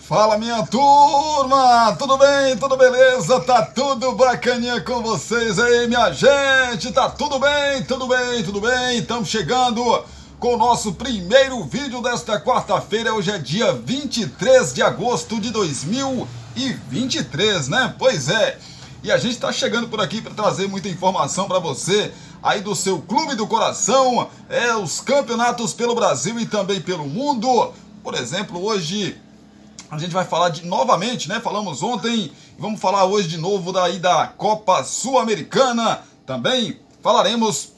Fala, minha turma, tudo bem, tudo beleza, tá tudo bacaninha com vocês aí, minha gente, tá tudo bem, estamos chegando com o nosso primeiro vídeo desta quarta-feira. Hoje é dia 23 de agosto de 2023, né? Pois é, e a gente tá chegando por aqui para trazer muita informação para você aí do seu clube do coração, os campeonatos pelo Brasil e também pelo mundo. Por exemplo, hoje a gente vai falar novamente, né? Falamos ontem, vamos falar hoje de novo da Copa Sul-Americana. Também falaremos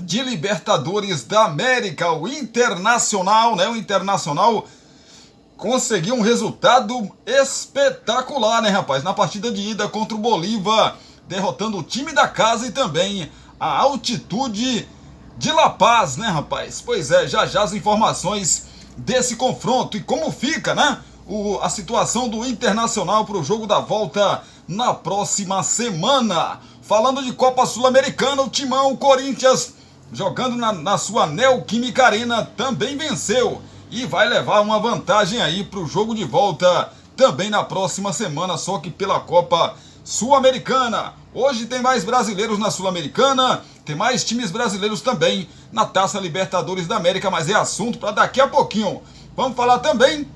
de Libertadores da América, o Internacional, né? O Internacional conseguiu um resultado espetacular, né, rapaz? Na partida de ida contra o Bolívar, derrotando o time da casa e também a Altitude de La Paz, né, rapaz? Pois é, já as informações desse confronto e como fica, né? A situação do Internacional para o jogo da volta na próxima semana. Falando de Copa Sul-Americana, o Timão, o Corinthians, jogando na sua Neoquímica Arena, também venceu e vai levar uma vantagem aí para o jogo de volta também na próxima semana, só que pela Copa Sul-Americana. Hoje tem mais brasileiros na Sul-Americana, tem mais times brasileiros também na Taça Libertadores da América, mas é assunto para daqui a pouquinho. Vamos falar também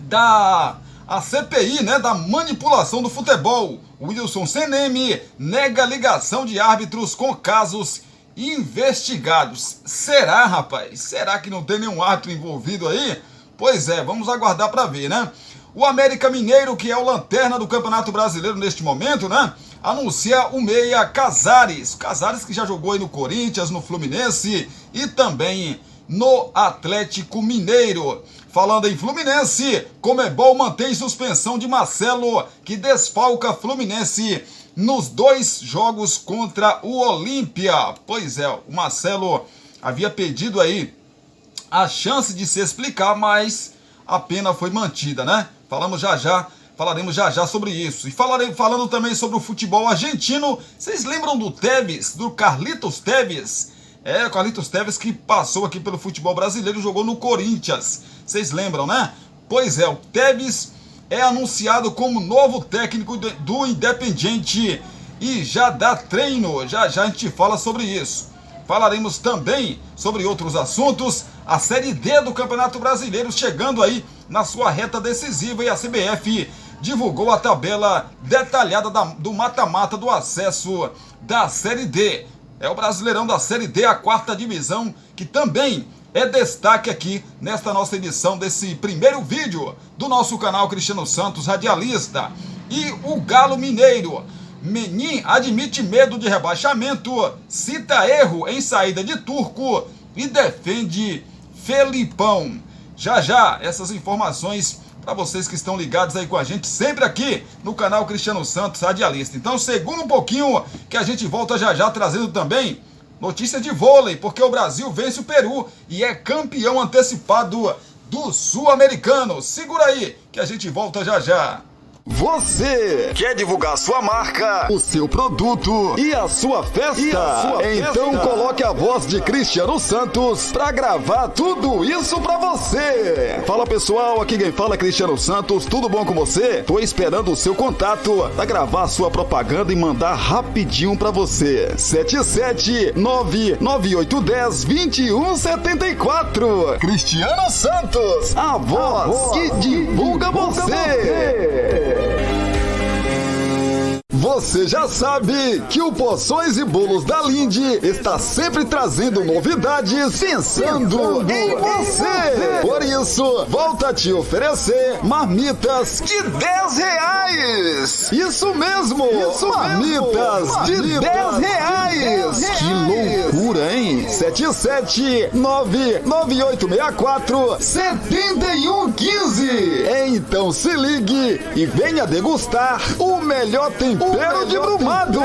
da CPI, né, da manipulação do futebol. O Wilson Seneme nega ligação de árbitros com casos investigados. Será, rapaz? Será que não tem nenhum árbitro envolvido aí? Pois é, vamos aguardar para ver, né? O América Mineiro, que é o lanterna do Campeonato Brasileiro neste momento, né, anuncia o meia Casares. Casares que já jogou aí no Corinthians, no Fluminense e também no Atlético Mineiro. Falando em Fluminense, Conmebol mantém suspensão de Marcelo, que desfalca Fluminense nos 2 jogos contra o Olímpia. Pois é, o Marcelo havia pedido aí a chance de se explicar, mas a pena foi mantida, né? Falaremos já já sobre isso. E falando também sobre o futebol argentino. Vocês lembram do Tevez, do Carlitos Tevez? O Carlitos Tevez que passou aqui pelo futebol brasileiro, jogou no Corinthians. Vocês lembram, né? Pois é, o Tevez é anunciado como novo técnico do Independiente e já dá treino. Já a gente fala sobre isso. Falaremos também sobre outros assuntos. A Série D do Campeonato Brasileiro chegando aí na sua reta decisiva e a CBF divulgou a tabela detalhada do mata-mata do acesso da Série D. É o Brasileirão da Série D, a 4ª divisão, que também é destaque aqui nesta nossa edição desse primeiro vídeo do nosso canal Cristiano Santos Radialista. E o Galo Mineiro. Menin admite medo de rebaixamento, cita erro em saída de Turco e defende Felipão. Já essas informações para vocês que estão ligados aí com a gente, sempre aqui no canal Cristiano Santos Radialista. Então segura um pouquinho que a gente volta já trazendo também notícias de vôlei, porque o Brasil vence o Peru e é campeão antecipado do Sul-Americano. Segura aí que a gente volta já. Você quer divulgar sua marca, o seu produto e a sua festa? Então coloque a voz de Cristiano Santos pra gravar tudo isso pra você. Fala pessoal, aqui quem fala é Cristiano Santos, tudo bom com você? Tô esperando o seu contato pra gravar a sua propaganda e mandar rapidinho pra você. 77998102174. Cristiano Santos, a voz que divulga você. Você já sabe que o Porções e Bolos da Lindy está sempre trazendo novidades pensando em você. Por isso, volta a te oferecer marmitas de R$10. Isso mesmo, marmitas de R$10. Que loucura, hein? 77998647115. Então se ligue e venha degustar o melhor tempero Bombeiro de Brumado,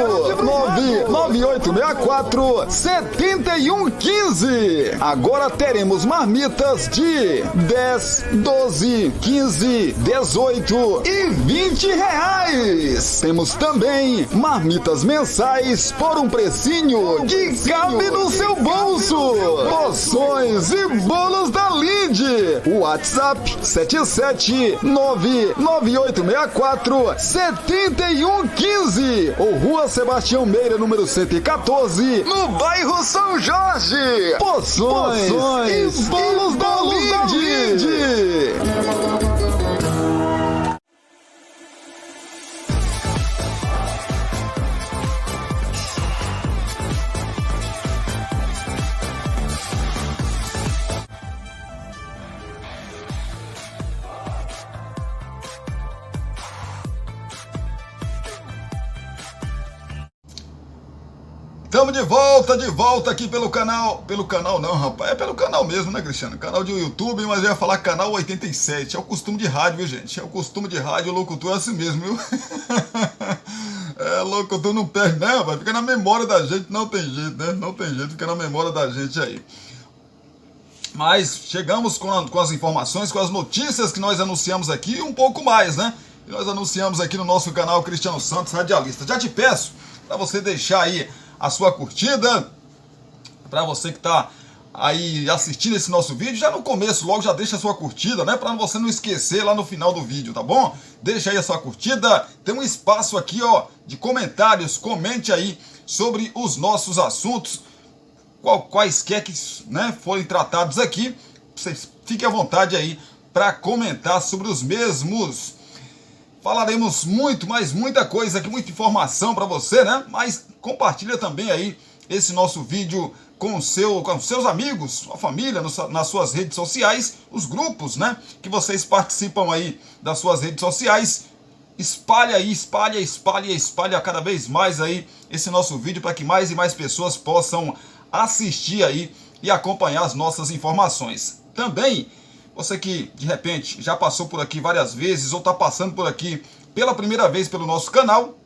99864-7115. Agora teremos marmitas de 10, 12, 15, 18 e 20 reais. Temos também marmitas mensais por um precinho que cabe no seu bolso. Poções e bolos da Linde. WhatsApp 7799864-7115 ou Rua Sebastião Meira, número 114, no bairro São Jorge. Poções e bolos da Linde. Estamos de volta aqui pelo canal não, rapaz, é pelo canal mesmo, né, Cristiano? Canal de YouTube, mas eu ia falar canal 87, é o costume de rádio, viu, gente? É o costume de rádio, o locutor é assim mesmo, viu? É, locutor não perde, né, rapaz? Fica na memória da gente, não tem jeito, né? Não tem jeito, fica na memória da gente aí. Mas chegamos com as informações, com as notícias que nós anunciamos aqui e um pouco mais, né? Que nós anunciamos aqui no nosso canal Cristiano Santos Radialista. Já te peço para você deixar aí a sua curtida, para você que está aí assistindo esse nosso vídeo, já no começo logo já deixa a sua curtida, né, para você não esquecer lá no final do vídeo, tá bom? Deixa aí a sua curtida, tem um espaço aqui, ó, de comentários, comente aí sobre os nossos assuntos, quaisquer que, né, forem tratados aqui, vocês fiquem à vontade aí para comentar sobre os mesmos. Falaremos muito, mas muita coisa aqui, muita informação para você, né? Mas compartilha também aí esse nosso vídeo com seus amigos, sua família, nas suas redes sociais, os grupos, né? Que vocês participam aí das suas redes sociais. Espalha aí, espalha cada vez mais aí esse nosso vídeo para que mais e mais pessoas possam assistir aí e acompanhar as nossas informações. Também, você que de repente já passou por aqui várias vezes ou está passando por aqui pela primeira vez pelo nosso canal,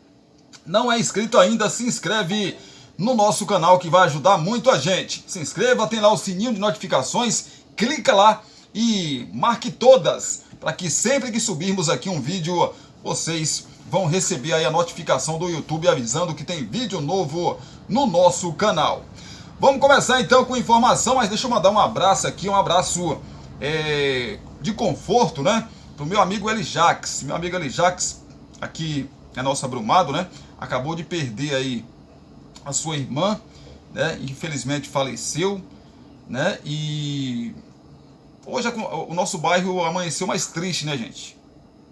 não é inscrito ainda, se inscreve no nosso canal que vai ajudar muito a gente. Se inscreva, tem lá o sininho de notificações, clica lá e marque todas, para que sempre que subirmos aqui um vídeo, vocês vão receber aí a notificação do YouTube avisando que tem vídeo novo no nosso canal. Vamos começar então com informação, mas deixa eu mandar um abraço aqui, um abraço de conforto, né, pro meu amigo Elijax. Meu amigo Elijax, aqui é nosso Brumado, né, acabou de perder aí a sua irmã, né, infelizmente faleceu, né, e hoje o nosso bairro amanheceu mais triste, né, gente.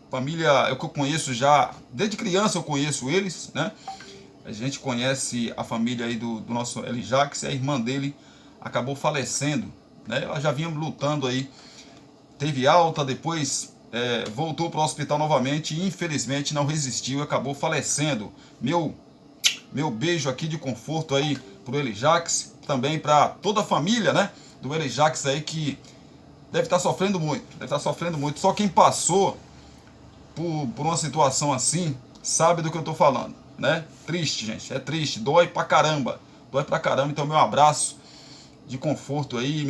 Família, eu conheço já, desde criança eu conheço eles, né, a gente conhece a família aí do nosso Elijax, a irmã dele acabou falecendo, né, ela já vinha lutando aí, teve alta, depois voltou para o hospital novamente e infelizmente não resistiu e acabou falecendo. Meu beijo aqui de conforto aí pro Elijax, também para toda a família, né, do Elijax aí, que deve estar sofrendo muito, só quem passou por uma situação assim sabe do que eu tô falando, né? Triste, gente, é triste, dói pra caramba, então meu abraço de conforto aí,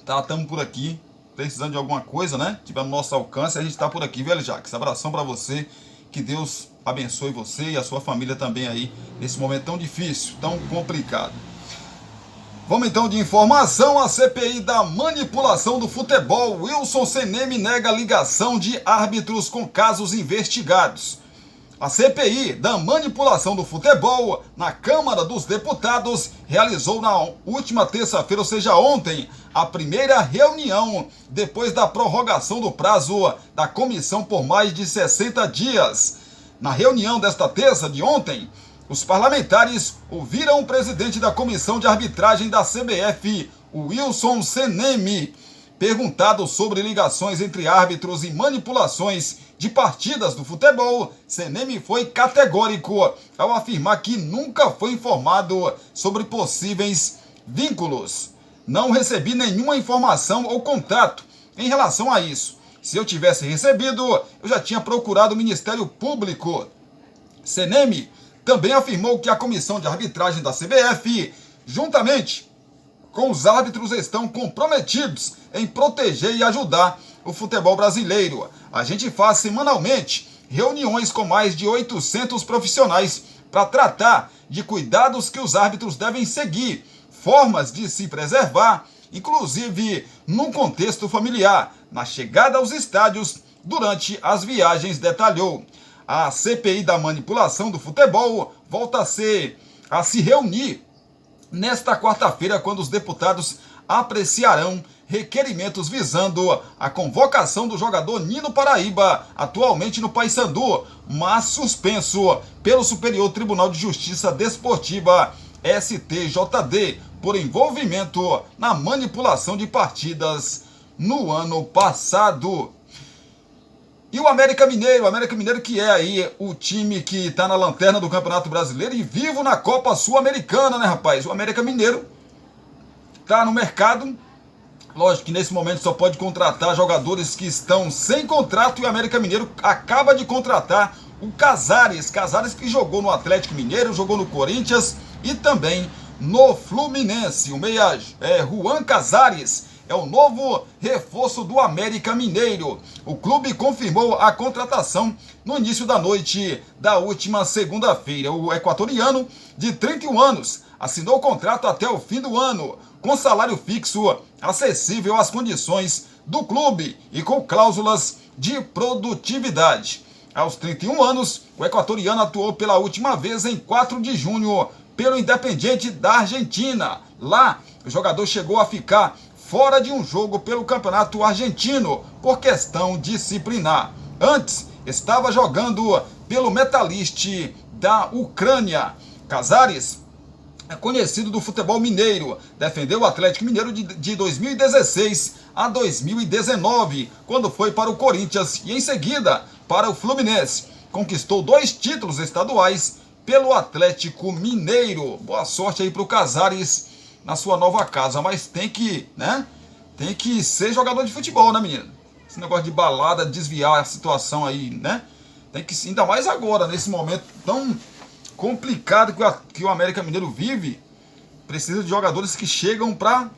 estamos por aqui, precisando de alguma coisa, né? Tiver no nosso alcance, a gente tá por aqui, velho Jax. Abração para você, que Deus abençoe você e a sua família também aí, nesse momento tão difícil, tão complicado. Vamos então de informação. A CPI da manipulação do futebol. Wilson Seneme nega ligação de árbitros com casos investigados. A CPI da manipulação do futebol na Câmara dos Deputados realizou na última terça-feira, ou seja, ontem, a primeira reunião depois da prorrogação do prazo da comissão por mais de 60 dias. Na reunião desta terça de ontem, os parlamentares ouviram o presidente da comissão de arbitragem da CBF, o Wilson Seneme, perguntado sobre ligações entre árbitros e manipulações de partidas do futebol. Seneme foi categórico ao afirmar que nunca foi informado sobre possíveis vínculos. Não recebi nenhuma informação ou contato em relação a isso. Se eu tivesse recebido, eu já tinha procurado o Ministério Público. CNM também afirmou que a comissão de arbitragem da CBF, juntamente com os árbitros, estão comprometidos em proteger e ajudar o futebol brasileiro. A gente faz semanalmente reuniões com mais de 800 profissionais para tratar de cuidados que os árbitros devem seguir, formas de se preservar, inclusive no contexto familiar, na chegada aos estádios, durante as viagens, detalhou. A CPI da manipulação do futebol volta a se reunir nesta quarta-feira, quando os deputados apreciarão requerimentos visando a convocação do jogador Nino Paraíba, atualmente no Paysandu, mas suspenso pelo Superior Tribunal de Justiça Desportiva, STJD, por envolvimento na manipulação de partidas no ano passado. E o América Mineiro que é aí o time que está na lanterna do Campeonato Brasileiro e vivo na Copa Sul-Americana, né, rapaz? O América Mineiro está no mercado. Lógico que nesse momento só pode contratar jogadores que estão sem contrato, e o América Mineiro acaba de contratar o Casares que jogou no Atlético Mineiro, jogou no Corinthians e também no Fluminense. O meia Juan Casares é o novo reforço do América Mineiro. O clube confirmou a contratação no início da noite da última segunda-feira. O equatoriano, de 31 anos, assinou o contrato até o fim do ano, com salário fixo acessível às condições do clube e com cláusulas de produtividade. Aos 31 anos, o equatoriano atuou pela última vez em 4 de junho pelo Independiente da Argentina. Lá, o jogador chegou a ficar fora de um jogo pelo Campeonato Argentino por questão disciplinar. Antes, estava jogando pelo Metalist da Ucrânia. Casares é conhecido do futebol mineiro, defendeu o Atlético Mineiro de 2016 a 2019, quando foi para o Corinthians e em seguida para o Fluminense. Conquistou 2 títulos estaduais pelo Atlético Mineiro. Boa sorte aí para o Casares na sua nova casa, mas tem que ser jogador de futebol, né, menino? Esse negócio de balada, desviar a situação aí, né? Tem que, ainda mais agora, nesse momento tão complicado que o América Mineiro vive, precisa de jogadores que chegam para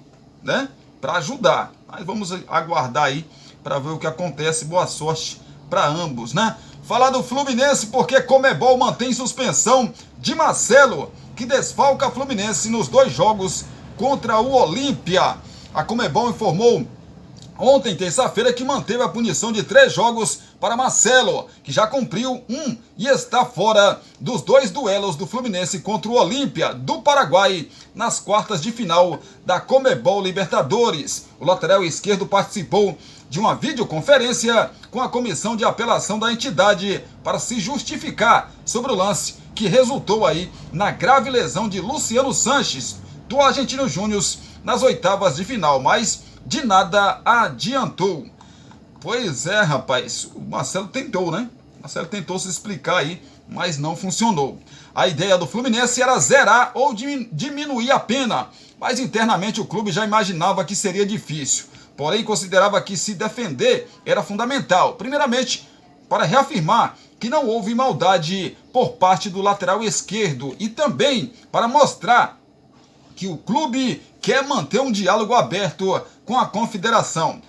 ajudar. Mas vamos aguardar aí para ver o que acontece. Boa sorte para ambos, né? Falar do Fluminense, porque Conmebol mantém suspensão de Marcelo, que desfalca Fluminense nos 2 jogos contra o Olímpia. A Conmebol informou ontem, terça-feira, que manteve a punição de 3 jogos para Marcelo, que já cumpriu 1 e está fora dos 2 duelos do Fluminense contra o Olímpia do Paraguai nas quartas de final da Conmebol Libertadores. O lateral esquerdo participou de uma videoconferência com a comissão de apelação da entidade para se justificar sobre o lance que resultou aí na grave lesão de Luciano Sanches, do Argentino Júnior, nas oitavas de final, mas de nada adiantou. Pois é, rapaz, o Marcelo tentou, né? O Marcelo tentou se explicar aí, mas não funcionou. A ideia do Fluminense era zerar ou diminuir a pena, mas internamente o clube já imaginava que seria difícil. Porém, considerava que se defender era fundamental, primeiramente para reafirmar que não houve maldade por parte do lateral esquerdo e também para mostrar que o clube quer manter um diálogo aberto com a confederação.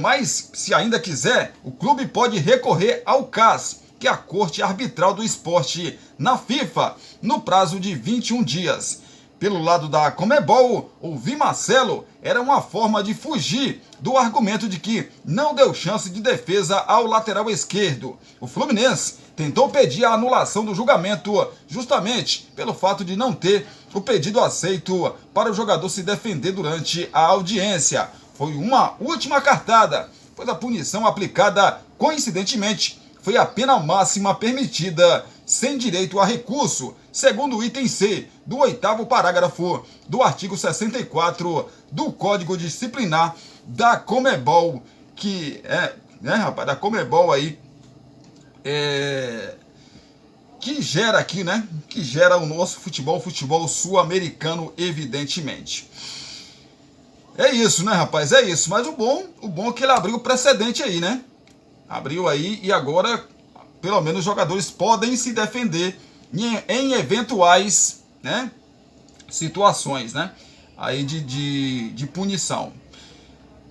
Mas, se ainda quiser, o clube pode recorrer ao CAS, que é a Corte Arbitral do Esporte, na FIFA, no prazo de 21 dias. Pelo lado da Conmebol, ouvir Marcelo era uma forma de fugir do argumento de que não deu chance de defesa ao lateral esquerdo. O Fluminense tentou pedir a anulação do julgamento justamente pelo fato de não ter o pedido aceito para o jogador se defender durante a audiência. Foi uma última cartada, pois a punição aplicada, coincidentemente, foi a pena máxima permitida, sem direito a recurso, segundo o item C do 8º parágrafo do artigo 64 do Código Disciplinar da Conmebol, que da Conmebol aí, que gera aqui, né? Que gera o nosso futebol, sul-americano, evidentemente. É isso, né, rapaz? É isso. Mas o bom é que ele abriu o precedente aí, né? Abriu aí e agora pelo menos os jogadores podem se defender em eventuais, né, situações, né, aí de punição.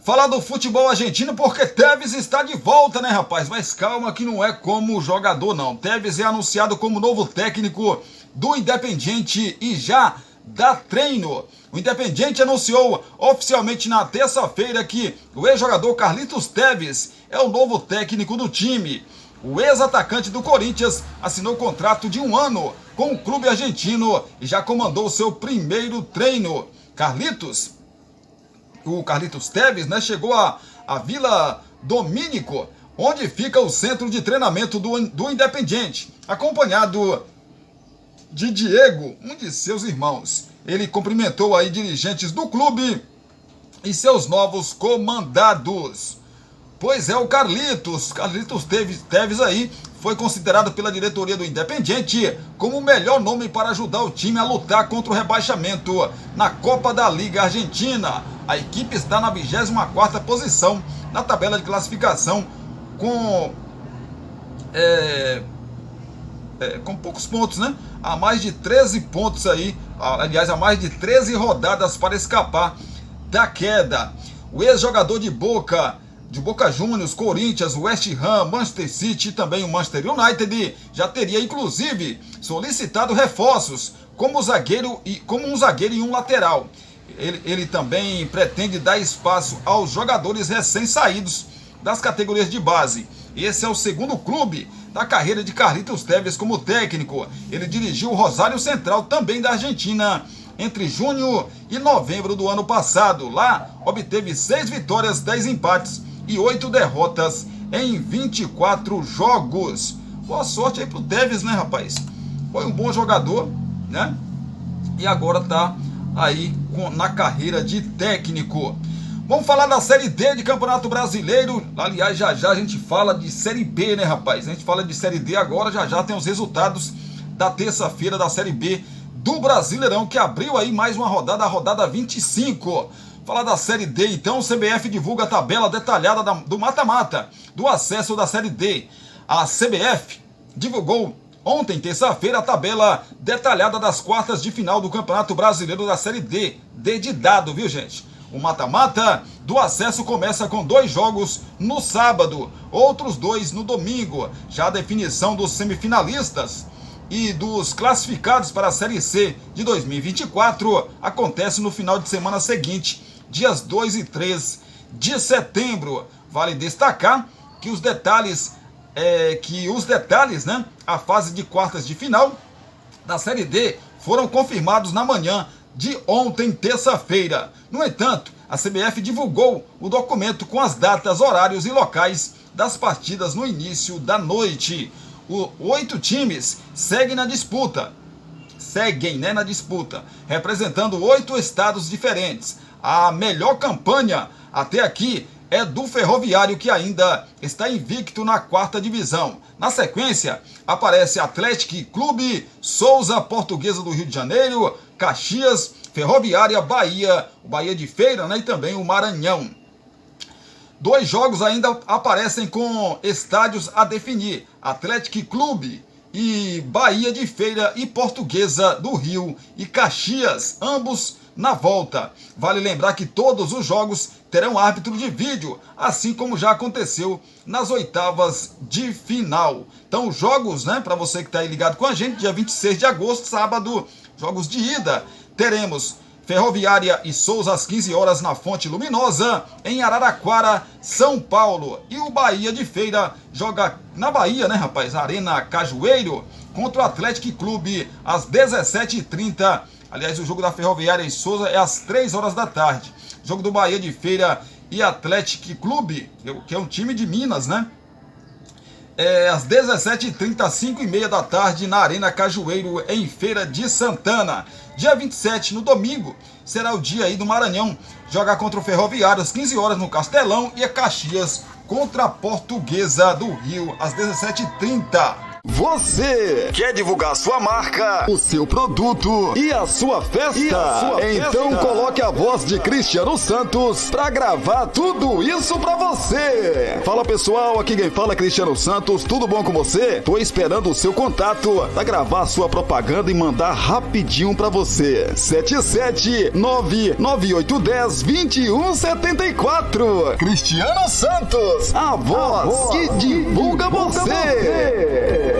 Falar do futebol argentino porque Tevez está de volta, né, rapaz? Mas calma que não é como jogador, não. Tevez é anunciado como novo técnico do Independiente e já dá treino. O Independiente anunciou oficialmente na terça-feira que o ex-jogador Carlitos Tevez é o novo técnico do time. O ex-atacante do Corinthians assinou contrato de 1 ano com o clube argentino e já comandou seu primeiro treino. O Carlitos Tevez, né, chegou à Vila Domínico, onde fica o centro de treinamento do Independiente, acompanhado de Diego, um de seus irmãos. Ele cumprimentou aí dirigentes do clube e seus novos comandados. Pois é, o Carlitos Tevez aí foi considerado pela diretoria do Independiente como o melhor nome para ajudar o time a lutar contra o rebaixamento na Copa da Liga Argentina. A equipe está na 24ª posição na tabela de classificação com poucos pontos, né? Há mais de 13 pontos aí, aliás, há mais de 13 rodadas para escapar da queda. O ex-jogador de Boca Juniors, Corinthians, West Ham, Manchester City e também o Manchester United já teria inclusive solicitado reforços como um zagueiro e um lateral. Ele também pretende dar espaço aos jogadores recém-saídos das categorias de base. Esse é o segundo clube da carreira de Carlitos Tevez como técnico. Ele dirigiu o Rosário Central, também da Argentina, entre junho e novembro do ano passado. Lá, obteve 6 vitórias, 10 empates e 8 derrotas em 24 jogos. Boa sorte aí pro Tevez, né, rapaz? Foi um bom jogador, né? E agora tá aí na carreira de técnico. Vamos falar da Série D de Campeonato Brasileiro. Aliás, já a gente fala de Série B, né, rapaz? A gente fala de Série D agora, já tem os resultados da terça-feira da Série B do Brasileirão, que abriu aí mais uma rodada, a rodada 25. Falar da Série D, então, o CBF divulga a tabela detalhada do mata-mata, do acesso da Série D. A CBF divulgou ontem, terça-feira, a tabela detalhada das quartas de final do Campeonato Brasileiro da Série D. D de dado, viu, gente? O mata-mata do acesso começa com 2 jogos no sábado, outros 2 no domingo. Já a definição dos semifinalistas e dos classificados para a Série C de 2024 acontece no final de semana seguinte, dias 2 e 3 de setembro. Vale destacar que os detalhes, né, a fase de quartas de final da Série D foram confirmados na manhã de ontem, terça-feira. No entanto, a CBF divulgou o documento com as datas, horários e locais das partidas no início da noite. 8 times seguem na disputa, representando 8 estados diferentes. A melhor campanha até aqui é do Ferroviário, que ainda está invicto na 4ª divisão. Na sequência, aparece Atlético Clube, Souza, Portuguesa do Rio de Janeiro, Caxias, Ferroviária, Bahia, o Bahia de Feira, né, e também o Maranhão. 2 jogos ainda aparecem com estádios a definir: Atlético Clube e Bahia de Feira e Portuguesa do Rio e Caxias, ambos na volta. Vale lembrar que todos os jogos terão árbitro de vídeo, assim como já aconteceu nas oitavas de final. Então, os jogos, né, para você que está aí ligado com a gente, dia 26 de agosto, sábado, jogos de ida, teremos Ferroviária e Souza às 15 horas na Fonte Luminosa, em Araraquara, São Paulo. E o Bahia de Feira joga na Bahia, né, rapaz? Arena Cajueiro, contra o Atlético Clube às 17h30. Aliás, o jogo da Ferroviária e Souza é às 3 horas da tarde. Jogo do Bahia de Feira e Atlético Clube, que é um time de Minas, né? Às 17h30, 5h30 da tarde, na Arena Cajueiro, em Feira de Santana. Dia 27, no domingo, será o dia aí do Maranhão. Joga contra o Ferroviário às 15 horas no Castelão e a Caxias contra a Portuguesa do Rio às 17h30. Você quer divulgar sua marca, o seu produto e a sua festa? Então coloque a voz de Cristiano Santos pra gravar tudo isso pra você. Fala pessoal, aqui quem fala é Cristiano Santos, tudo bom com você? Tô esperando o seu contato pra gravar a sua propaganda e mandar rapidinho pra você. 77998102174. Cristiano Santos, a voz que divulga você.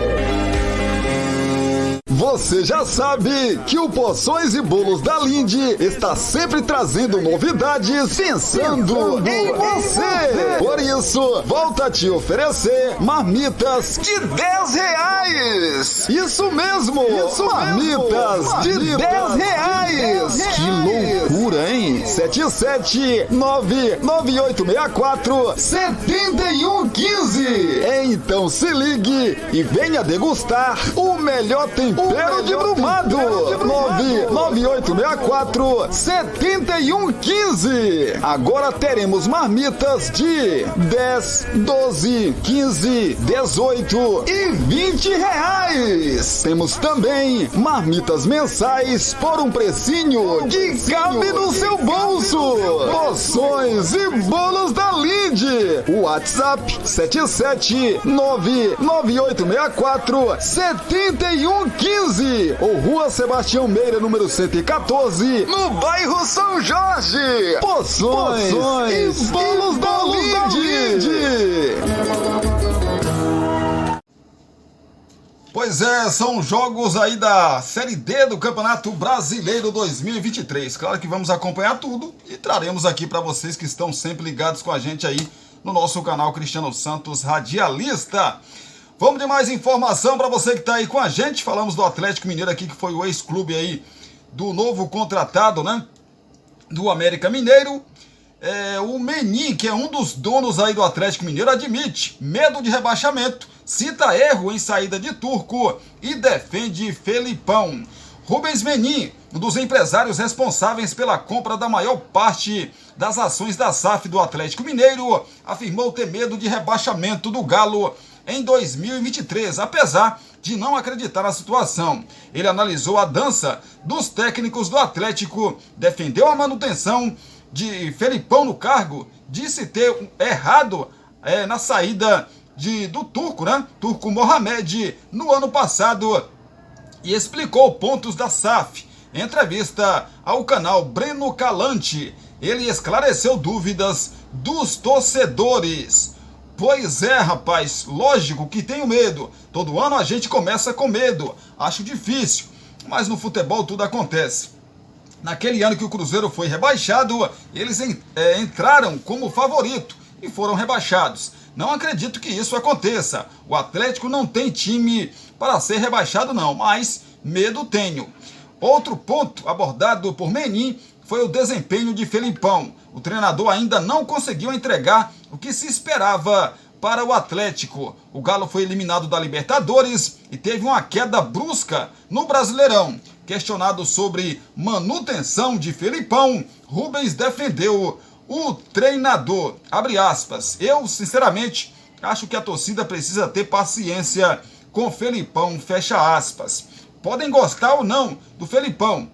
Você já sabe que o Porções e Bolos da Lindy está sempre trazendo novidades pensando em você. Por isso, volta a te oferecer marmitas de R$10. Isso mesmo, marmitas de R$10. Que loucura, hein? 77998647115. Então se ligue e venha degustar o melhor tempero de Brumado. 998647115. Agora teremos marmitas de 10, 12, 15, 18 e R$20. Temos também marmitas mensais por um precinho que cabe no seu bolso. Porções e Bolos da Lindy. WhatsApp 77998647115 ou Rua Sebastião Meira, número 114, no bairro São Jorge. Porções e Bolos da Lindy. Pois é, são jogos aí da Série D do Campeonato Brasileiro 2023. Claro que vamos acompanhar tudo e traremos aqui para vocês que estão sempre ligados com a gente aí no nosso canal Cristiano Santos Radialista. Vamos de mais informação para você que está aí com a gente. Falamos do Atlético Mineiro aqui, que foi o ex-clube aí do novo contratado, né? Do América Mineiro. O Menin, que é um dos donos aí do Atlético Mineiro, admite medo de rebaixamento, cita erro em saída de Turco e defende Felipão. Rubens Menin, um dos empresários responsáveis pela compra da maior parte das ações da SAF do Atlético Mineiro, afirmou ter medo de rebaixamento do Galo em 2023, apesar de não acreditar na situação. Ele analisou a dança dos técnicos do Atlético, defendeu a manutenção de Felipão no cargo, disse ter errado na saída do Turco, né? Turco Mohamed, no ano passado, e explicou pontos da SAF. Em entrevista ao canal Breno Calante, ele esclareceu dúvidas dos torcedores. Pois é, rapaz, lógico que tenho medo. Todo ano a gente começa com medo. Acho difícil, mas no futebol tudo acontece. Naquele ano que o Cruzeiro foi rebaixado, eles entraram como favorito e foram rebaixados. Não acredito que isso aconteça. O Atlético não tem time para ser rebaixado não, mas medo tenho. Outro ponto abordado por Menin foi o desempenho de Felipão. O treinador ainda não conseguiu entregar o que se esperava para o Atlético. O Galo foi eliminado da Libertadores e teve uma queda brusca no Brasileirão. Questionado sobre manutenção de Felipão, Rubens defendeu o treinador. Abre aspas. Eu, sinceramente, acho que a torcida precisa ter paciência com Felipão. Fecha aspas. Podem gostar ou não do Felipão.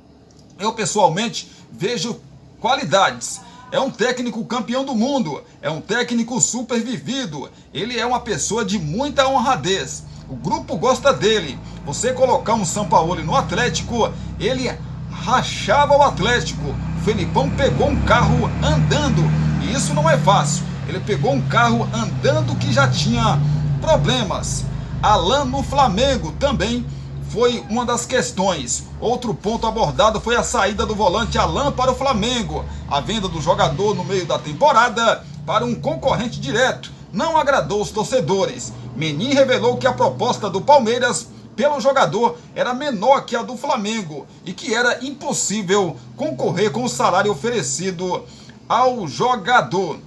Eu, pessoalmente, vejo qualidades. É um técnico campeão do mundo. É um técnico super vivido. Ele é uma pessoa de muita honradez. O grupo gosta dele. Você colocar um Sampaoli no Atlético, ele rachava o Atlético. O Felipão pegou um carro andando, e isso não é fácil. Ele pegou um carro andando que já tinha problemas. Alan no Flamengo também foi uma das questões. Outro ponto abordado foi a saída do volante Alan para o Flamengo. A venda do jogador no meio da temporada para um concorrente direto não agradou os torcedores. Menin revelou que a proposta do Palmeiras pelo jogador era menor que a do Flamengo e que era impossível concorrer com o salário oferecido ao jogador.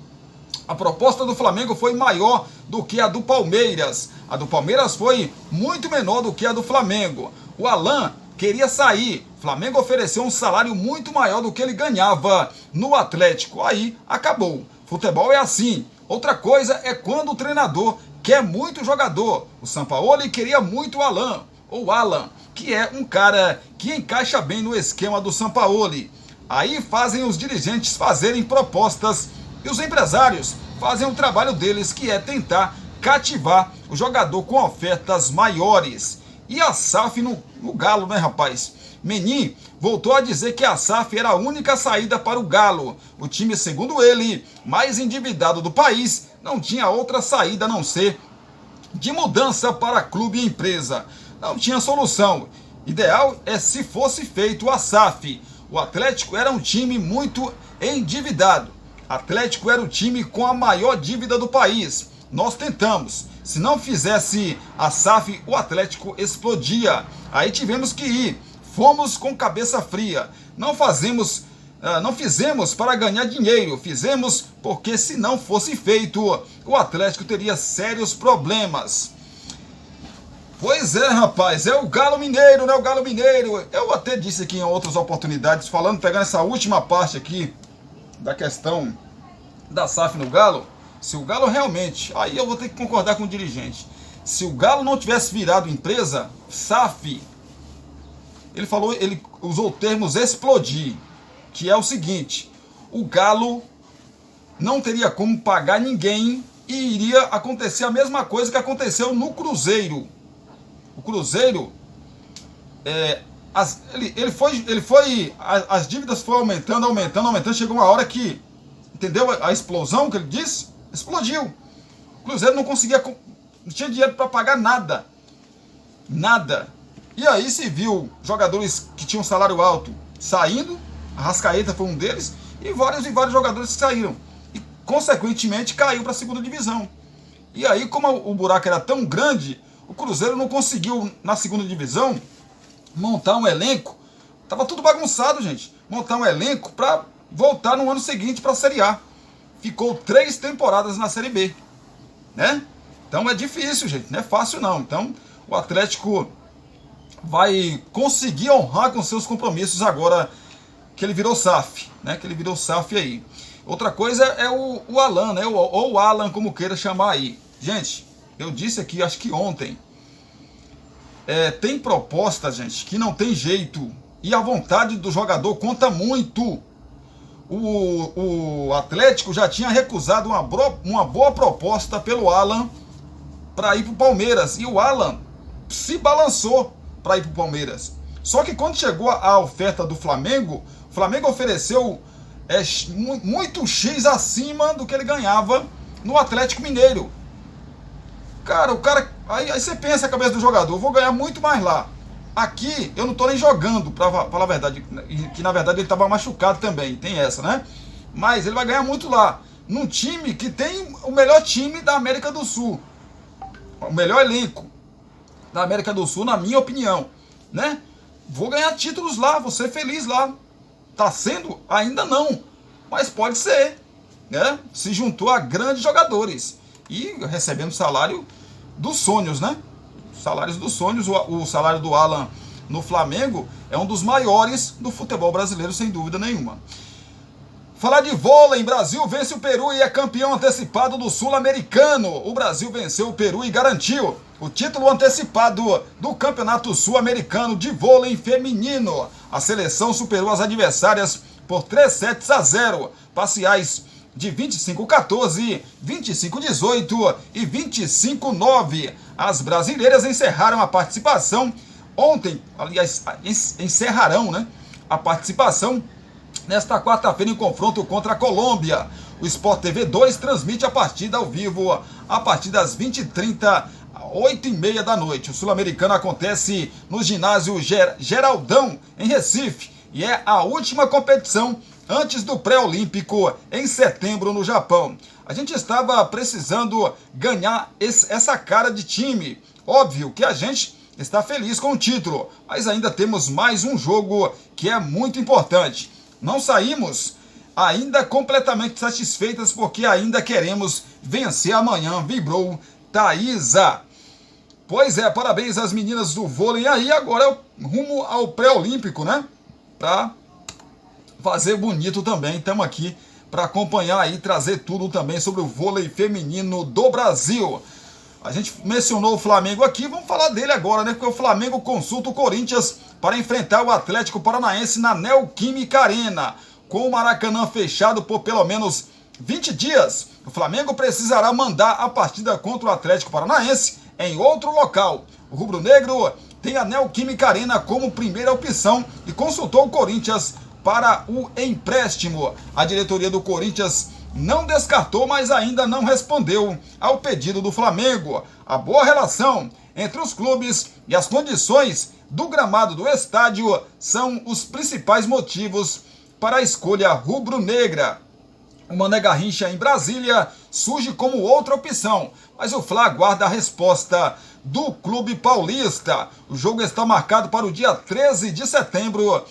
A proposta do Flamengo foi maior do que a do Palmeiras. A do Palmeiras foi muito menor do que a do Flamengo. O Alan queria sair. O Flamengo ofereceu um salário muito maior do que ele ganhava no Atlético. Aí acabou. Futebol é assim. Outra coisa é quando o treinador quer muito jogador. O Sampaoli queria muito o Alan, que é um cara que encaixa bem no esquema do Sampaoli. Aí fazem os dirigentes fazerem propostas e os empresários fazem o trabalho deles, que é tentar cativar o jogador com ofertas maiores. E a SAF no Galo, né, rapaz? Menin voltou a dizer que a SAF era a única saída para o Galo. O time, segundo ele, mais endividado do país, não tinha outra saída a não ser de mudança para clube e empresa. Não tinha solução. Ideal é se fosse feito a SAF. O Atlético era um time muito endividado. Atlético era o time com a maior dívida do país. Nós tentamos. Se não fizesse a SAF, o Atlético explodia. Aí tivemos que ir. Fomos com cabeça fria. Não fizemos para ganhar dinheiro. Fizemos porque se não fosse feito, o Atlético teria sérios problemas. Pois é, rapaz, é o Galo Mineiro, né? O Galo Mineiro. Eu até disse aqui em outras oportunidades, pegando essa última parte aqui da questão da SAF no Galo. Se o Galo realmente, aí eu vou ter que concordar com o dirigente. Se o Galo não tivesse virado empresa, SAF, ele usou o termo explodir, que é o seguinte: o Galo não teria como pagar ninguém e iria acontecer a mesma coisa que aconteceu no Cruzeiro. O Cruzeiro, as dívidas foram aumentando, chegou uma hora que, entendeu a explosão que ele disse? Explodiu. O Cruzeiro não tinha dinheiro para pagar nada. Nada. E aí se viu jogadores que tinham salário alto saindo, Arrascaeta foi um deles, e vários jogadores que saíram. E, consequentemente, caiu para a segunda divisão. E aí, como o buraco era tão grande, o Cruzeiro não conseguiu, na segunda divisão, montar um elenco. Tava tudo bagunçado, gente. Montar um elenco para voltar no ano seguinte para a Série A. Ficou 3 temporadas na Série B, né? Então é difícil, gente. Não é fácil, não. Então, o Atlético vai conseguir honrar com seus compromissos agora que ele virou SAF, né? Que ele virou SAF aí. Outra coisa é o Alan, né? Ou o Alan, como queira chamar aí. Gente, eu disse aqui, acho que ontem, tem proposta, gente, que não tem jeito. E a vontade do jogador conta muito. O Atlético já tinha recusado uma boa proposta pelo Alan para ir para o Palmeiras. E o Alan se balançou para ir para o Palmeiras. Só que quando chegou a oferta do Flamengo, o Flamengo ofereceu muito X acima do que ele ganhava no Atlético Mineiro. Cara, aí você pensa a cabeça do jogador: eu vou ganhar muito mais lá. Aqui eu não estou nem jogando, para falar a verdade, que na verdade ele estava machucado também, tem essa, né? Mas ele vai ganhar muito lá, num time que tem o melhor time da América do Sul, o melhor elenco da América do Sul, na minha opinião, né? Vou ganhar títulos lá, vou ser feliz lá. Tá sendo? Ainda não, mas pode ser, né? Se juntou a grandes jogadores e recebendo salário dos sonhos, né? Salários dos sonhos. O salário do Alan no Flamengo é um dos maiores do futebol brasileiro, sem dúvida nenhuma. Falar de vôlei: Brasil vence o Peru e é campeão antecipado do Sul-Americano. O Brasil venceu o Peru e garantiu o título antecipado do Campeonato Sul-Americano de Vôlei Feminino. A seleção superou as adversárias por 3-0, parciais de 25-14, 25-18 e 25-9. As brasileiras encerraram a participação ontem, aliás, encerrarão, né, a participação nesta quarta-feira em confronto contra a Colômbia. O Sport TV 2 transmite a partida ao vivo a partir das 20h30, 8h30 da noite. O Sul-Americano acontece no ginásio Geraldão, em Recife, e é a última competição antes do pré-olímpico em setembro no Japão. A gente estava precisando ganhar essa cara de time. Óbvio que a gente está feliz com o título, mas ainda temos mais um jogo que é muito importante. Não saímos ainda completamente satisfeitas porque ainda queremos vencer amanhã, vibrou Thaísa. Pois é, parabéns às meninas do vôlei. Aí agora é rumo ao pré-olímpico, né? Para fazer bonito também. Estamos aqui para acompanhar e trazer tudo também sobre o vôlei feminino do Brasil. A gente mencionou o Flamengo aqui, vamos falar dele agora, né? Porque o Flamengo consulta o Corinthians para enfrentar o Atlético Paranaense na Neoquímica Arena. Com o Maracanã fechado por pelo menos 20 dias, o Flamengo precisará mandar a partida contra o Atlético Paranaense em outro local. O rubro-negro tem a Neoquímica Arena como primeira opção e consultou o Corinthians para o empréstimo. A diretoria do Corinthians não descartou, mas ainda não respondeu ao pedido do Flamengo. A boa relação entre os clubes e as condições do gramado do estádio são os principais motivos para a escolha rubro-negra. O Mané Garrincha em Brasília surge como outra opção, mas o Fla aguarda a resposta do clube paulista. O jogo está marcado para o dia 13 de setembro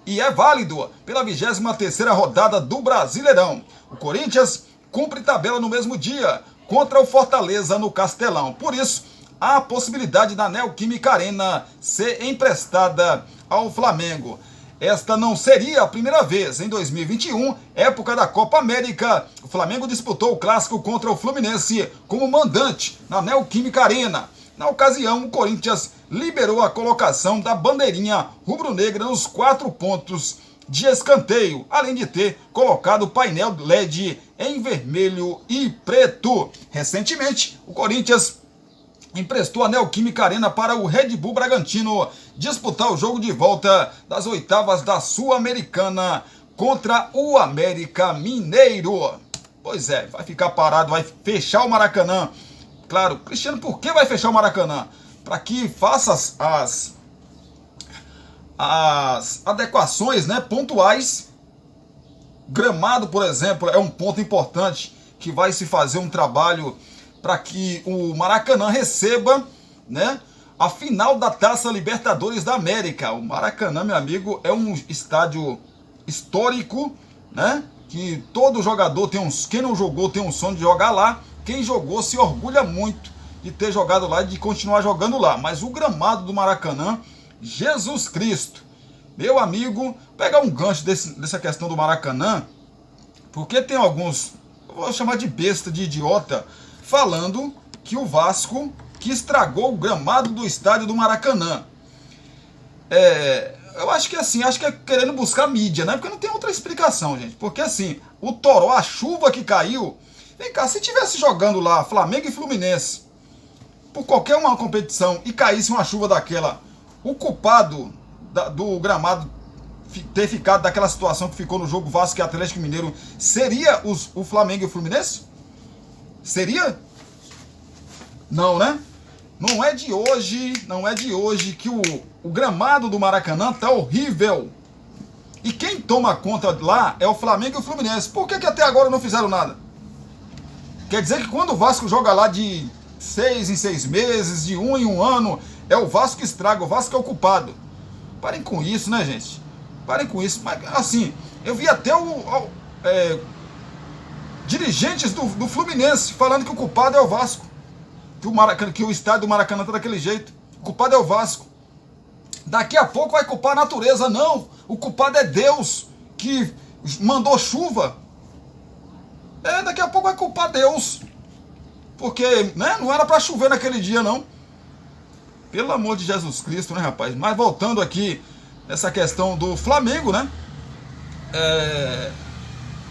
e é válido pela 23ª rodada do Brasileirão. O Corinthians cumpre tabela no mesmo dia contra o Fortaleza no Castelão. Por isso, há a possibilidade da Neoquímica Arena ser emprestada ao Flamengo. Esta não seria a primeira vez. Em 2021, época da Copa América, o Flamengo disputou o clássico contra o Fluminense como mandante na Neoquímica Arena. Na ocasião, o Corinthians liberou a colocação da bandeirinha rubro-negra nos 4 pontos de escanteio, além de ter colocado o painel LED em vermelho e preto. Recentemente, o Corinthians emprestou a Neoquímica Arena para o Red Bull Bragantino disputar o jogo de volta das oitavas da Sul-Americana contra o América Mineiro. Pois é, vai ficar parado, vai fechar o Maracanã. Claro, Cristiano, por que vai fechar o Maracanã? Para que faça as adequações, né, pontuais. Gramado, por exemplo, é um ponto importante que vai se fazer um trabalho para que o Maracanã receba, né, a final da Taça Libertadores da América. O Maracanã, meu amigo, é um estádio histórico, né, que todo jogador tem quem não jogou tem um sonho de jogar lá. Quem jogou se orgulha muito de ter jogado lá e de continuar jogando lá. Mas o gramado do Maracanã, Jesus Cristo, meu amigo, pegar um gancho dessa questão do Maracanã, porque tem alguns, eu vou chamar de besta, de idiota, falando que o Vasco que estragou o gramado do estádio do Maracanã. Eu acho que assim, acho que é querendo buscar mídia, né? Porque não tem outra explicação, gente. Porque assim, o Toró, a chuva que caiu, vem cá, se tivesse jogando lá Flamengo e Fluminense por qualquer uma competição e caísse uma chuva daquela, o culpado do gramado ter ficado daquela situação que ficou no jogo Vasco e Atlético Mineiro seria o Flamengo e o Fluminense? Seria? Não, né? Não é de hoje que o gramado do Maracanã tá horrível. E quem toma conta lá é o Flamengo e o Fluminense. Por que até agora não fizeram nada? Quer dizer que quando o Vasco joga lá de 6 em 6 meses, de 1 em 1 ano, é o Vasco que estraga, o Vasco que é o culpado. Parem com isso, né, gente? Parem com isso. Mas, assim, eu vi até dirigentes do Fluminense falando que o culpado é o Vasco. Que o estádio do Maracanã tá daquele jeito. O culpado é o Vasco. Daqui a pouco vai culpar a natureza. Não, o culpado é Deus que mandou chuva. Daqui a pouco vai culpar Deus. Porque, né, não era para chover naquele dia, não. Pelo amor de Jesus Cristo, né, rapaz? Mas voltando aqui nessa questão do Flamengo, né?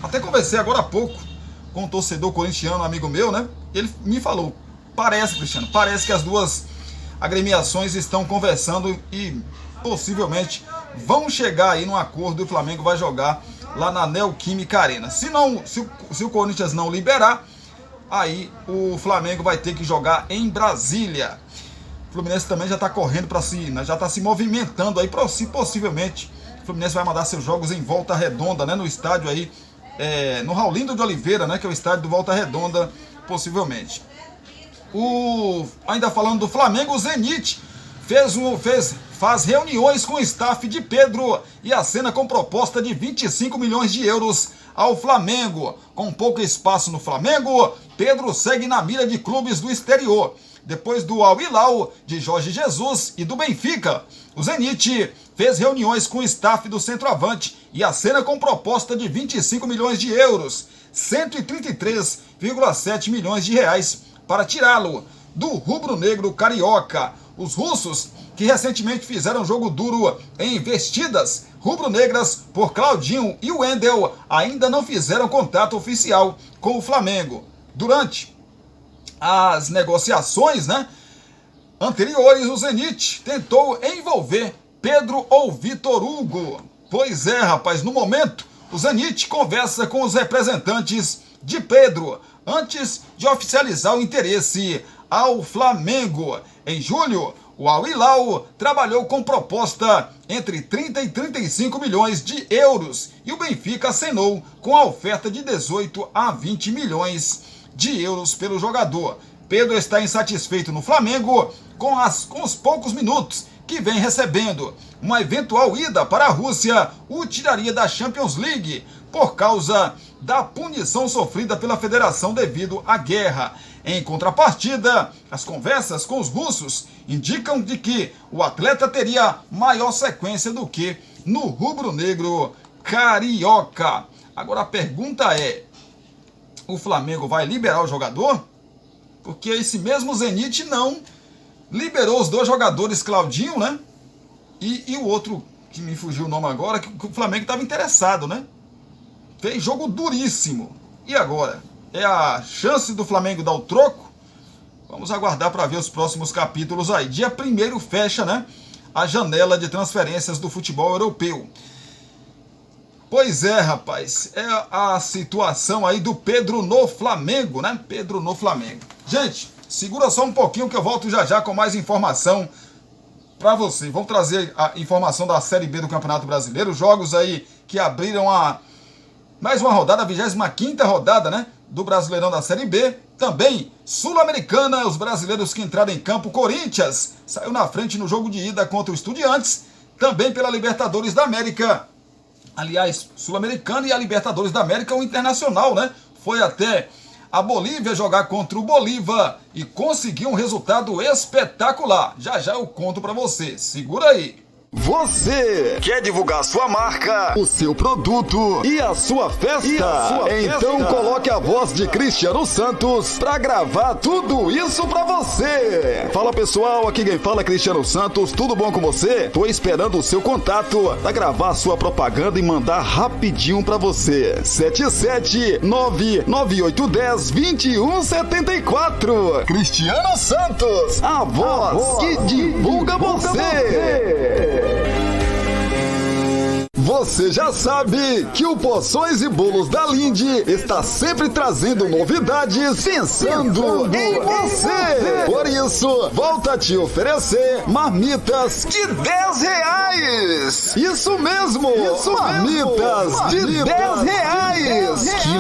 Até conversei agora há pouco com um torcedor corintiano, amigo meu, né? Ele me falou, parece, Cristiano, parece que as duas agremiações estão conversando e possivelmente vão chegar aí num acordo e o Flamengo vai jogar lá na Neoquímica Arena. Se o Corinthians não liberar, aí o Flamengo vai ter que jogar em Brasília. O Fluminense também já está correndo para si, né? Já está se movimentando aí para si, possivelmente o Fluminense vai mandar seus jogos em Volta Redonda, né? No estádio aí, no Raulindo de Oliveira, né? Que é o estádio do Volta Redonda, possivelmente. Ainda falando do Flamengo, o Zenit faz reuniões com o staff de Pedro e acena com proposta de 25 milhões de euros ao Flamengo. Com pouco espaço no Flamengo, Pedro segue na mira de clubes do exterior. Depois do Al Hilal, de Jorge Jesus e do Benfica, o Zenit fez reuniões com o staff do centroavante e acena com proposta de 25 milhões de euros, 133,7 milhões de reais, para tirá-lo do rubro-negro carioca. Os russos, que recentemente fizeram jogo duro em vestidas rubro-negras por Claudinho e Wendel, ainda não fizeram contato oficial com o Flamengo. Durante as negociações, anteriores, o Zenit tentou envolver Pedro ou Vitor Hugo. Pois é, rapaz, no momento, o Zenit conversa com os representantes de Pedro antes de oficializar o interesse ao Flamengo. Em julho, o Al Hilal trabalhou com proposta entre 30 e 35 milhões de euros e o Benfica acenou com a oferta de 18 a 20 milhões de euros pelo jogador. Pedro está insatisfeito no Flamengo com os poucos minutos que vem recebendo. Uma eventual ida para a Rússia o tiraria da Champions League por causa da punição sofrida pela federação devido à guerra. Em contrapartida, as conversas com os russos indicam de que o atleta teria maior sequência do que no rubro-negro carioca. Agora a pergunta é, o Flamengo vai liberar o jogador? Porque esse mesmo Zenit não liberou os dois jogadores, Claudinho, e o outro, que me fugiu o nome agora, que o Flamengo estava interessado, Fez jogo duríssimo. E agora? É a chance do Flamengo dar o troco? Vamos aguardar para ver os próximos capítulos aí. Dia 1º fecha, a janela de transferências do futebol europeu. Pois é, rapaz, é a situação aí do Pedro no Flamengo, Pedro no Flamengo. Gente, segura só um pouquinho que eu volto já já com mais informação para você. Vamos trazer a informação da Série B do Campeonato Brasileiro, jogos aí que abriram mais uma rodada, a 25ª rodada, do Brasileirão da Série B. Também Sul-Americana, os brasileiros que entraram em campo, Corinthians saiu na frente no jogo de ida contra o Estudiantes. Também pela Libertadores da América. Aliás, Sul-Americana e a Libertadores da América, o Internacional, foi até a Bolívia jogar contra o Bolívar e conseguiu um resultado espetacular. Já já eu conto pra você. Segura aí. Você quer divulgar sua marca, o seu produto e a sua festa? Então coloque a voz de Cristiano Santos pra gravar tudo isso pra você. Fala pessoal, aqui quem fala é Cristiano Santos, tudo bom com você? Tô esperando o seu contato pra gravar sua propaganda e mandar rapidinho pra você. 77998102174. Cristiano Santos, a voz que divulga você. Você já sabe que o Porções e Bolos da Lindy está sempre trazendo novidades pensando em você. Por isso, volta a te oferecer marmitas de R$10. Isso mesmo, marmitas de R$10. Que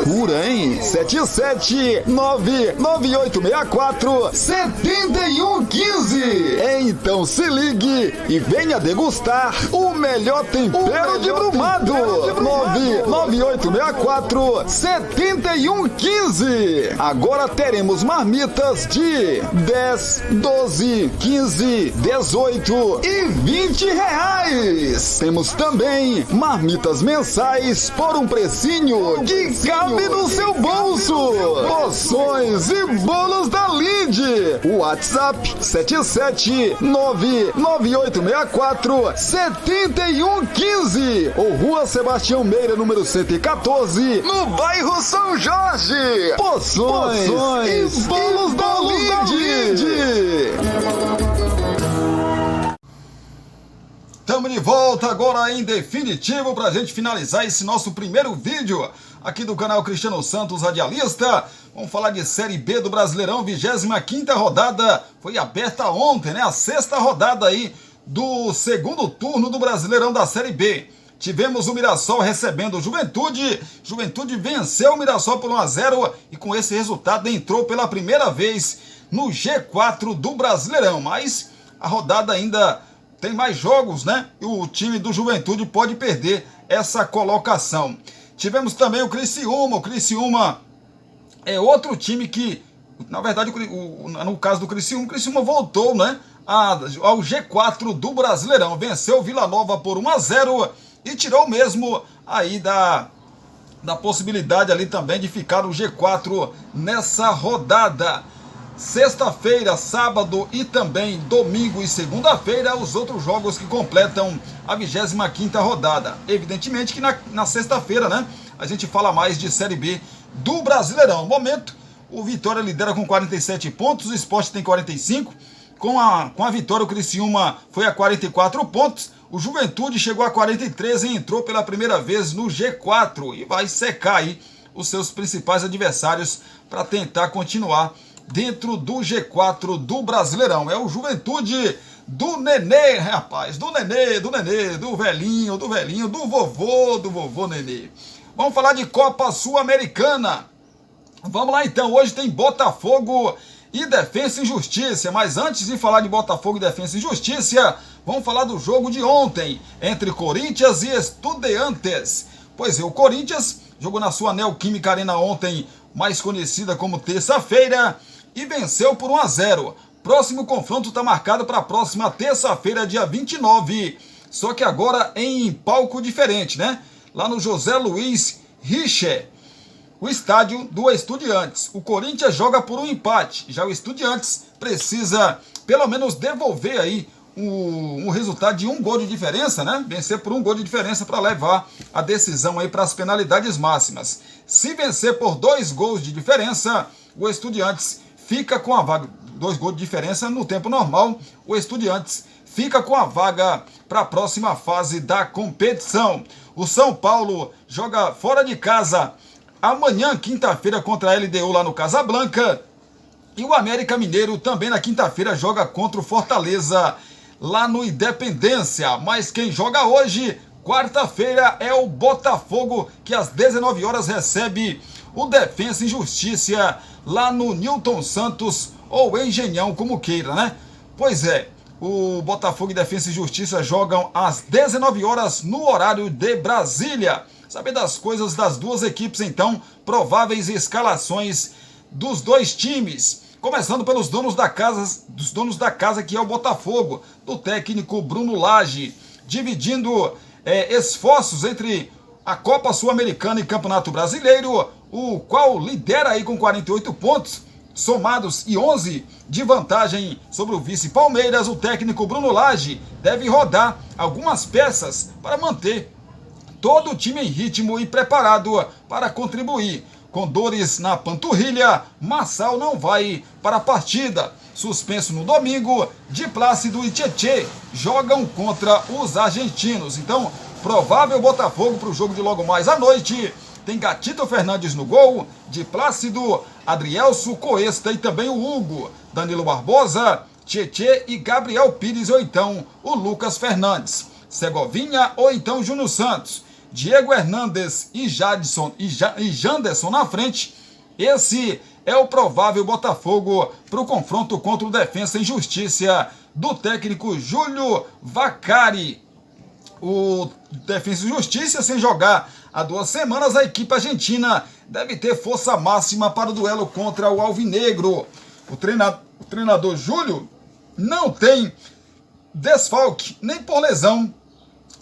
loucura, hein? 77998647115. Então se ligue e venha degustar o melhor tempero de Brumado. 998647115. Agora teremos marmitas de 10, 12, 15, 18 e R$20. Temos também marmitas mensais por um precinho que cabe no seu bolso. Porções e Bolos da Lindy. WhatsApp 77998647115 ou Rua Sebastião Meira, número 114, no bairro São Jorge. Porções e Bolos da Lindy. Estamos de volta agora em definitivo para a gente finalizar esse nosso primeiro vídeo aqui do canal Cristiano Santos Radialista. Vamos falar de Série B do Brasileirão, 25ª rodada. Foi aberta ontem, a 6ª rodada aí do segundo turno do Brasileirão da Série B. Tivemos o Mirassol recebendo o Juventude. Juventude venceu o Mirassol por 1-0 e com esse resultado entrou pela primeira vez no G4 do Brasileirão. Mas a rodada ainda tem mais jogos, E o time do Juventude pode perder essa colocação. Tivemos também o Criciúma. O Criciúma é outro time que, na verdade, no caso do Criciúma, o Criciúma voltou, ao G4 do Brasileirão. Venceu o Vila Nova por 1-0 e tirou mesmo aí da possibilidade ali também de ficar no G4 nessa rodada. Sexta-feira, sábado e também domingo e segunda-feira, os outros jogos que completam a 25ª rodada. Evidentemente que na sexta-feira, né, a gente fala mais de Série B do Brasileirão. No momento, o Vitória lidera com 47 pontos, o Sport tem 45. Com a vitória, o Criciúma foi a 44 pontos. O Juventude chegou a 43 e entrou pela primeira vez no G4 e vai secar aí os seus principais adversários para tentar continuar dentro do G4 do Brasileirão. É o Juventude do Nenê, rapaz, do velhinho, do vovô Nenê. Vamos falar de Copa Sul-Americana. Vamos lá então, hoje tem Botafogo e Defensa e Justiça, mas antes de falar de Botafogo e Defensa e Justiça, vamos falar do jogo de ontem, entre Corinthians e Estudiantes. Pois é, o Corinthians jogou na sua Neoquímica Arena ontem, mais conhecida como terça-feira, e venceu por 1-0. Próximo confronto está marcado para a próxima terça-feira, dia 29, só que agora em palco diferente, né? Lá no José Luiz Richer, o estádio do Estudiantes. O Corinthians joga por um empate, já o Estudiantes precisa pelo menos devolver aí um resultado de 1 gol de diferença, né? Vencer por 1 gol de diferença para levar a decisão aí para as penalidades máximas. Se vencer por 2 gols de diferença, o Estudiantes fica com a vaga. 2 gols de diferença no tempo normal, o Estudiantes fica com a vaga para a próxima fase da competição. O São Paulo joga fora de casa amanhã, quinta-feira, contra a LDU lá no Casablanca. E o América Mineiro também na quinta-feira joga contra o Fortaleza lá no Independência. Mas quem joga hoje, quarta-feira, é o Botafogo, que às 19 horas recebe o Defensa e Justiça lá no Newton Santos, ou Engenhão, como queira, né? Pois é, o Botafogo e Defensa e Justiça jogam às 19 horas no horário de Brasília. Saber das coisas das duas equipes, então, prováveis escalações dos dois times. Começando pelos donos da casa, que é o Botafogo, do técnico Bruno Lage, dividindo esforços entre a Copa Sul-Americana e Campeonato Brasileiro, o qual lidera aí com 48 pontos, somados e 11 de vantagem sobre o vice Palmeiras. O técnico Bruno Lage deve rodar algumas peças para manter todo o time em ritmo e preparado para contribuir. Com dores na panturrilha, Marçal não vai para a partida. Suspenso no domingo, Di Plácido e Tietê jogam contra os argentinos. Então, provável Botafogo para o jogo de logo mais à noite. Tem Gatito Fernandes no gol, Di Plácido, Adrielso, Coesta e também o Hugo, Danilo Barbosa, Tietê e Gabriel Pires, ou então o Lucas Fernandes, Segovinha ou então Júnior Santos, Diego Hernandes e Janderson na frente. Esse é o provável Botafogo para o confronto contra o Defensa e Justiça do técnico Júlio Vaccari. O Defensa e Justiça, sem jogar há 2 semanas, a equipe argentina deve ter força máxima para o duelo contra o Alvinegro. O treinador Júlio não tem desfalque nem por lesão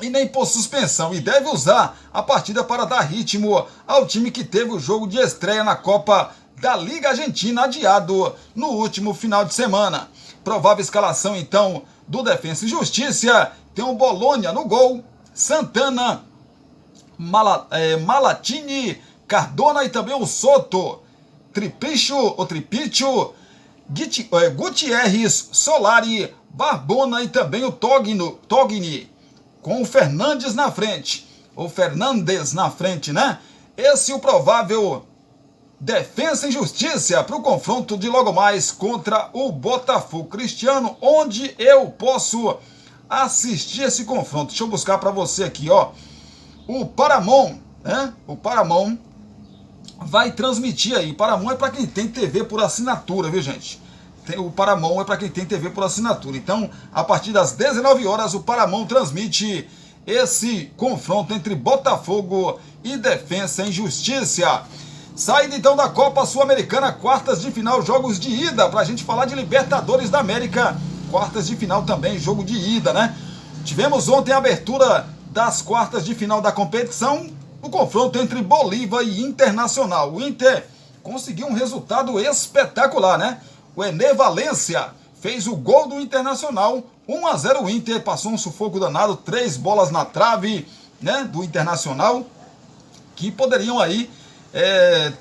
e nem por suspensão, e deve usar a partida para dar ritmo ao time que teve o jogo de estreia na Copa da Liga Argentina adiado no último final de semana. Provável escalação então do Defensa e Justiça: tem o Bolonha no gol, Santana, Malatini, Cardona e também o Soto, Tripiccio, Gutierrez, Solari, Barbona e também o Togni, com o Fernandes na frente, né? Esse é o provável Defensa e Justiça para o confronto de logo mais contra o Botafogo. Cristiano, onde eu posso assistir esse confronto? Deixa eu buscar para você aqui, ó. O Paramount, né? O Paramount vai transmitir aí. Paramount é para quem tem TV por assinatura, viu, gente? O Paramount é para quem tem TV por assinatura. Então, a partir das 19 horas, o Paramount transmite esse confronto entre Botafogo e Defensa e Justiça. Saída então da Copa Sul-Americana, quartas de final, jogos de ida, para a gente falar de Libertadores da América. Quartas de final também, jogo de ida, né? Tivemos ontem a abertura das quartas de final da competição, o confronto entre Bolívar e Internacional. O Inter conseguiu um resultado espetacular, né? O Ené Valência fez o gol do Internacional. 1-0 o Inter, passou um sufoco danado, 3 bolas na trave, né, do Internacional, que poderiam aí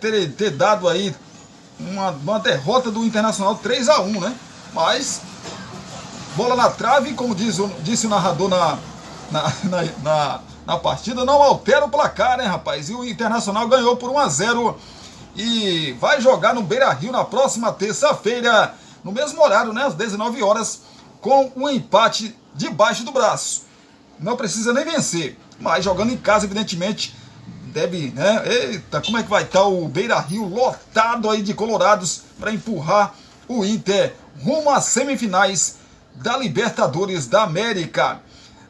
ter dado aí uma derrota do Internacional 3-1, né? Mas bola na trave, como disse o narrador na partida, não altera o placar, né, rapaz? E o Internacional ganhou por 1-0 e vai jogar no Beira-Rio na próxima terça-feira, no mesmo horário, né, às 19 horas, com um empate debaixo do braço. Não precisa nem vencer, mas jogando em casa, evidentemente, deve, né? Eita, como é que vai estar o Beira-Rio lotado aí de colorados para empurrar o Inter rumo às semifinais da Libertadores da América.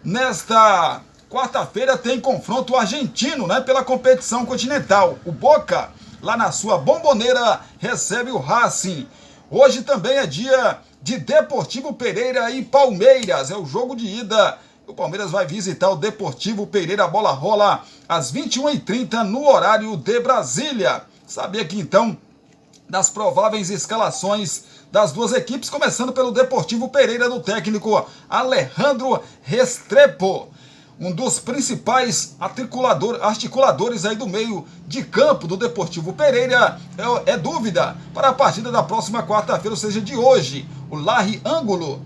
Nesta quarta-feira tem confronto argentino, né, pela competição continental. O Boca, lá na sua Bombonera, recebe o Racing. Hoje também é dia de Deportivo Pereira e Palmeiras. É o jogo de ida. O Palmeiras vai visitar o Deportivo Pereira. A bola rola às 21h30 no horário de Brasília. Sabia que então das prováveis escalações das duas equipes, começando pelo Deportivo Pereira do técnico Alejandro Restrepo, um dos principais articuladores aí do meio de campo do Deportivo Pereira, é dúvida para a partida da próxima quarta-feira, ou seja, de hoje. O Larry Angulo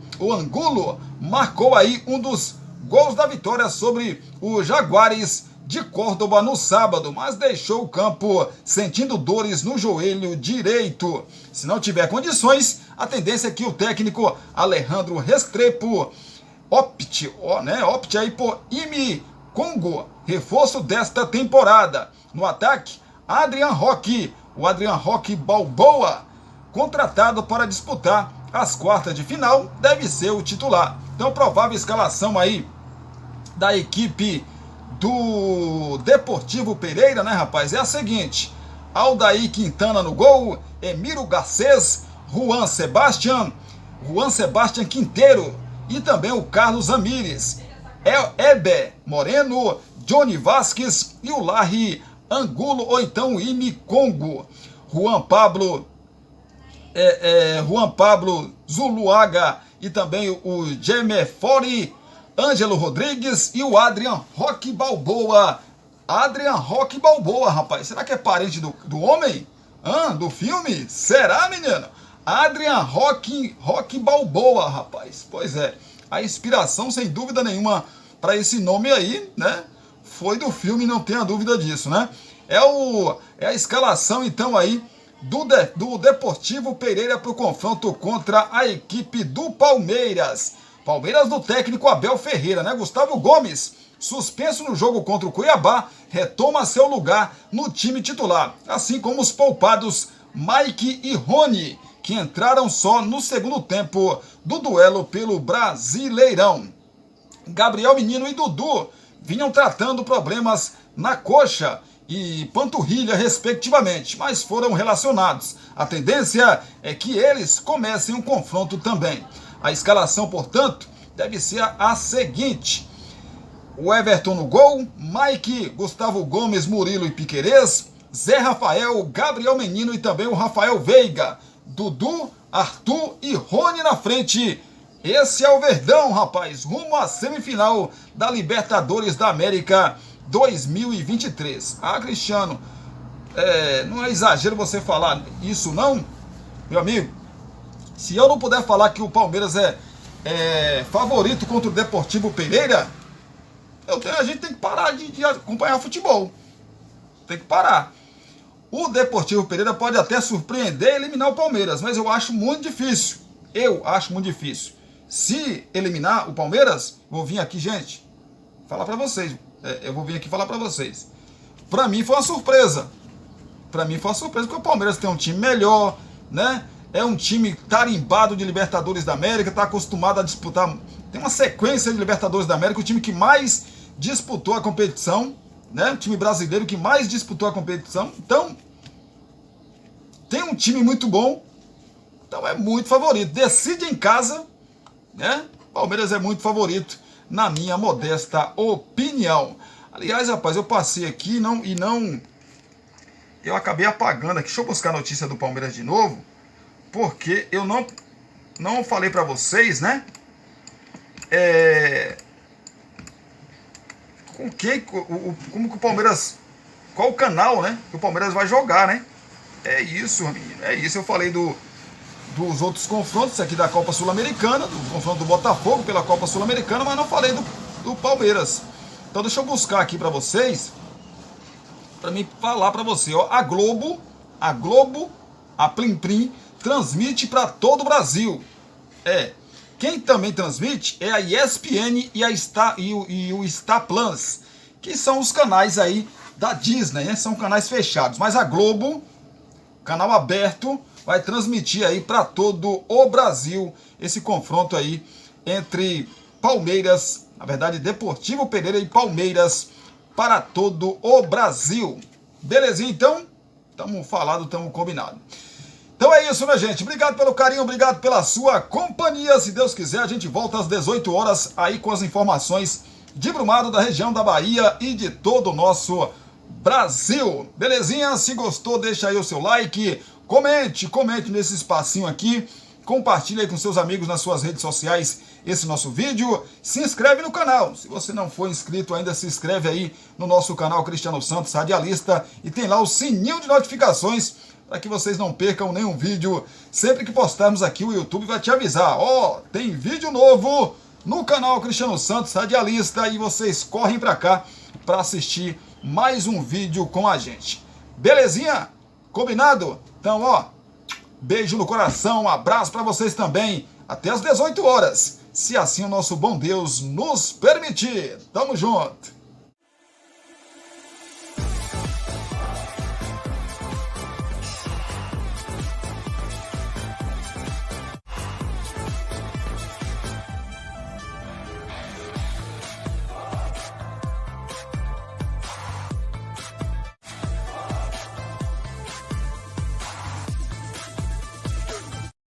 marcou aí um dos gols da vitória sobre o Jaguares de Córdoba no sábado, mas deixou o campo sentindo dores no joelho direito. Se não tiver condições, a tendência é que o técnico Alejandro Restrepo opte aí por Imi Congo, reforço desta temporada. No ataque, Adrian Roque, o Adrian Roque Balboa, contratado para disputar as quartas de final, deve ser o titular. Então, provável escalação aí da equipe do Deportivo Pereira, né, rapaz? É a seguinte: Aldair Quintana no gol, Emiro Garcês, Juan Sebastián Quinteiro e também o Carlos Ramírez, Eber Moreno, Johnny Vasquez e o Larry Angulo, ou então o Imi Congo. Juan Pablo Zuluaga e também o Jaime Fori, Ângelo Rodrigues e o Adrian Roque Balboa. Adrian Roque Balboa, rapaz. Será que é parente do homem? Do filme? Será, menino? Adrian Roque Balboa, rapaz. Pois é. A inspiração, sem dúvida nenhuma, para esse nome aí, né, foi do filme, não tenha dúvida disso, né? É a escalação, então, aí do Deportivo Pereira para o confronto contra a equipe do Palmeiras. Palmeiras do técnico Abel Ferreira, né? Gustavo Gomes, suspenso no jogo contra o Cuiabá, retoma seu lugar no time titular, assim como os poupados Mike e Rony, que entraram só no segundo tempo do duelo pelo Brasileirão. Gabriel Menino e Dudu vinham tratando problemas na coxa e panturrilha, respectivamente, mas foram relacionados. A tendência é que eles comecem um confronto também. A escalação, portanto, deve ser a seguinte: o Everton no gol, Mike, Gustavo Gomes, Murilo e Piquerez, Zé Rafael, Gabriel Menino e também o Rafael Veiga, Dudu, Arthur e Rony na frente. Esse é o Verdão, rapaz, rumo à semifinal da Libertadores da América 2023. Cristiano, não é exagero você falar isso, não? Meu amigo, se eu não puder falar que o Palmeiras é favorito contra o Deportivo Pereira, a gente tem que parar de acompanhar futebol. Tem que parar. O Deportivo Pereira pode até surpreender e eliminar o Palmeiras, mas eu acho muito difícil. Se eliminar o Palmeiras, vou vir aqui, gente, falar para vocês. Eu vou vir aqui falar para vocês. Para mim foi uma surpresa. Porque o Palmeiras tem um time melhor, né? É um time tarimbado de Libertadores da América, está acostumado a disputar, tem uma sequência de Libertadores da América, o time que mais disputou a competição, né? O time brasileiro que mais disputou a competição. Então, tem um time muito bom, então é muito favorito. Decide em casa, né? Palmeiras é muito favorito, na minha modesta opinião. Aliás, rapaz, eu passei aqui eu acabei apagando aqui. Deixa eu buscar a notícia do Palmeiras de novo, porque eu não falei para vocês, né? Como que o Palmeiras, qual o canal, né? Que o Palmeiras vai jogar, né? É isso, menino. É isso. Eu falei dos outros confrontos aqui da Copa Sul-Americana, do confronto do Botafogo pela Copa Sul-Americana, mas não falei do Palmeiras. Então deixa eu buscar aqui para vocês, para mim falar para você, ó, a Globo, a Plim Plim, transmite para todo o Brasil. Quem também transmite é a ESPN e o Star Plus, que são os canais aí da Disney, né? São canais fechados, mas a Globo, canal aberto, vai transmitir aí para todo o Brasil esse confronto aí entre Palmeiras, na verdade Deportivo Pereira e Palmeiras, para todo o Brasil. Belezinha, então? Estamos falados, estamos combinados. Então é isso, minha gente. Obrigado pelo carinho, obrigado pela sua companhia. Se Deus quiser, a gente volta às 18 horas aí com as informações de Brumado, da região da Bahia e de todo o nosso Brasil. Belezinha? Se gostou, deixa aí o seu like, comente nesse espacinho aqui, compartilhe aí com seus amigos nas suas redes sociais esse nosso vídeo, se inscreve no canal. Se você não for inscrito ainda, se inscreve aí no nosso canal Cristiano Santos Radialista e tem lá o sininho de notificações para que vocês não percam nenhum vídeo. Sempre que postarmos aqui, o YouTube vai te avisar, ó, tem vídeo novo no canal Cristiano Santos Radialista, e vocês correm para cá para assistir mais um vídeo com a gente. Belezinha? Combinado? Então, ó, beijo no coração, um abraço para vocês também. Até às 18 horas, se assim o nosso bom Deus nos permitir. Tamo junto!